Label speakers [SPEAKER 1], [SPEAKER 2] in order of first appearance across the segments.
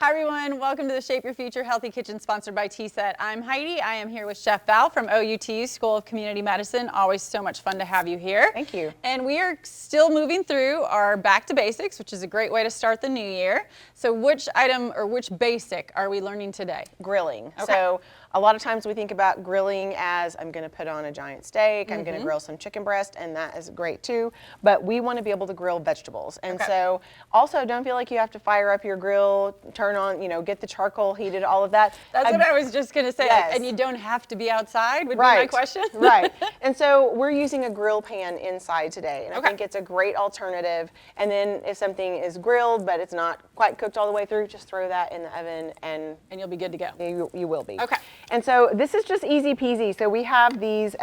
[SPEAKER 1] Hi everyone, welcome to the Shape Your Future Healthy Kitchen sponsored by T-Set. I'm Heidi. I am here with Chef Val from OUT School of Community Medicine. Always so much fun to have you here.
[SPEAKER 2] Thank you.
[SPEAKER 1] And we are still moving through our back to basics, which is a great way to start the new year. So which item or which basic are we learning today?
[SPEAKER 2] Grilling.
[SPEAKER 1] Okay.
[SPEAKER 2] So a lot of times we think about grilling as I'm going to put on a giant steak, I'm going to grill some chicken breast, and that is great too. But we want to be able to grill vegetables. And so also don't feel like you have to fire up your grill, turn on, get the charcoal heated, all of that.
[SPEAKER 1] That's what I was just going to say.
[SPEAKER 2] Yes.
[SPEAKER 1] And you don't have to be outside would be
[SPEAKER 2] Right.
[SPEAKER 1] my question.
[SPEAKER 2] Right. And so we're using a grill pan inside today. And
[SPEAKER 1] Okay.
[SPEAKER 2] I think it's a great alternative. And then if something is grilled but it's not quite cooked all the way through, just throw that in the oven and
[SPEAKER 1] you'll be good to go.
[SPEAKER 2] you will be.
[SPEAKER 1] Okay.
[SPEAKER 2] And so this is just easy peasy. So we have these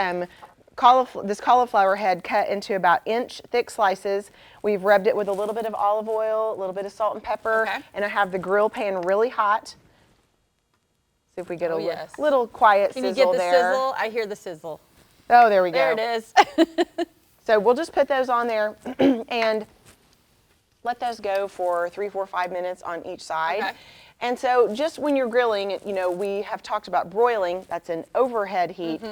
[SPEAKER 2] this cauliflower head cut into about inch thick slices. We've rubbed it with a little bit of olive oil, a little bit of salt and pepper,
[SPEAKER 1] Okay.
[SPEAKER 2] and I have the grill pan really hot. See if we get a
[SPEAKER 1] yes.
[SPEAKER 2] little quiet
[SPEAKER 1] Can
[SPEAKER 2] sizzle
[SPEAKER 1] you get the
[SPEAKER 2] there.
[SPEAKER 1] sizzle? I hear the sizzle.
[SPEAKER 2] Oh, there we go.
[SPEAKER 1] There it is.
[SPEAKER 2] So we'll just put those on there and let those go for 3, 4, 5 minutes on each side.
[SPEAKER 1] Okay.
[SPEAKER 2] And so just when you're grilling, we have talked about broiling, that's an overhead heat.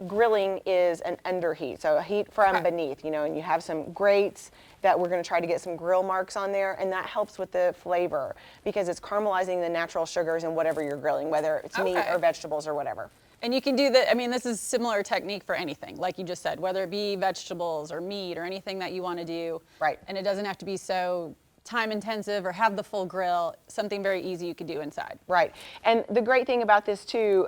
[SPEAKER 2] Grilling is an underheat, so a heat from beneath, and you have some grates that we're going to try to get some grill marks on there, and that helps with the flavor because it's caramelizing the natural sugars in whatever you're grilling, whether it's meat or vegetables or whatever.
[SPEAKER 1] And you can do that, this is similar technique for anything, like you just said, whether it be vegetables or meat or anything that you want to do.
[SPEAKER 2] Right.
[SPEAKER 1] And it doesn't have to be so time intensive or have the full grill, something very easy you could do inside.
[SPEAKER 2] Right. And the great thing about this too,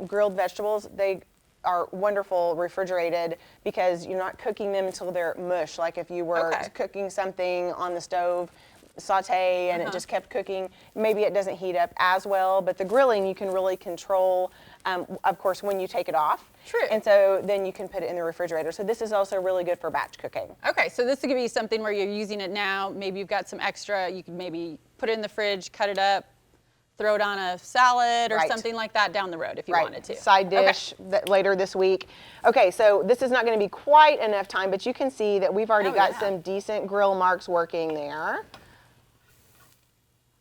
[SPEAKER 2] grilled vegetables, they are wonderful refrigerated because you're not cooking them until they're mush. Like if you were cooking something on the stove, saute, and it just kept cooking, maybe it doesn't heat up as well, but the grilling you can really control, of course, when you take it off.
[SPEAKER 1] True.
[SPEAKER 2] And so then you can put it in the refrigerator. So this is also really good for batch cooking.
[SPEAKER 1] Okay, so this could be something where you're using it now, maybe you've got some extra, you can maybe put it in the fridge, cut it up, throw it on a salad or something like that down the road if you wanted to.
[SPEAKER 2] Side dish later this week. Okay, so this is not going to be quite enough time, but you can see that we've already got some decent grill marks working there.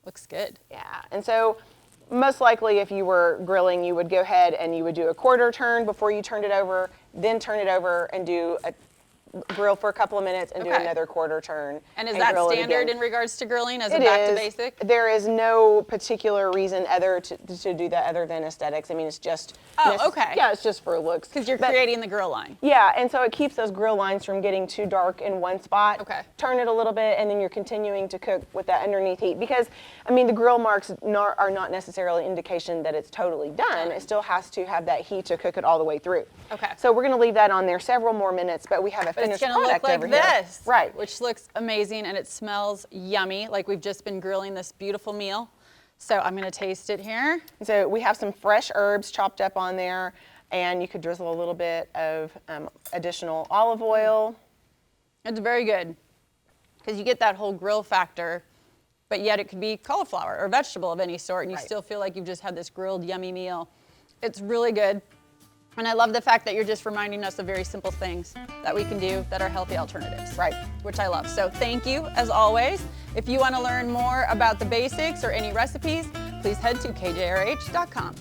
[SPEAKER 1] Looks good.
[SPEAKER 2] Yeah, and so most likely if you were grilling, you would go ahead and you would do a quarter turn before you turned it over, then turn it over and do a grill for a couple of minutes and do another quarter turn.
[SPEAKER 1] And is that standard in regards to grilling as a back to basic?
[SPEAKER 2] There is no particular reason to do that other than aesthetics. It's just yeah, it's just for looks.
[SPEAKER 1] Because you're creating the grill line.
[SPEAKER 2] Yeah, and so it keeps those grill lines from getting too dark in one spot.
[SPEAKER 1] Okay.
[SPEAKER 2] Turn it a little bit and then you're continuing to cook with that underneath heat because the grill marks are not necessarily indication that it's totally done. It still has to have that heat to cook it all the way through.
[SPEAKER 1] Okay.
[SPEAKER 2] So we're going to leave that on there several more minutes, but we have a
[SPEAKER 1] It's
[SPEAKER 2] finished
[SPEAKER 1] going to look
[SPEAKER 2] product
[SPEAKER 1] like
[SPEAKER 2] over
[SPEAKER 1] this,
[SPEAKER 2] here. Right.
[SPEAKER 1] Which looks amazing and it smells yummy, like we've just been grilling this beautiful meal. So I'm going to taste it here.
[SPEAKER 2] So we have some fresh herbs chopped up on there, and you could drizzle a little bit of additional olive oil.
[SPEAKER 1] It's very good because you get that whole grill factor, but yet it could be cauliflower or vegetable of any sort, and you still feel like you've just had this grilled, yummy meal. It's really good. And I love the fact that you're just reminding us of very simple things that we can do that are healthy alternatives.
[SPEAKER 2] Right.
[SPEAKER 1] Which I love. So thank you, as always. If you want to learn more about the basics or any recipes, please head to kjrh.com.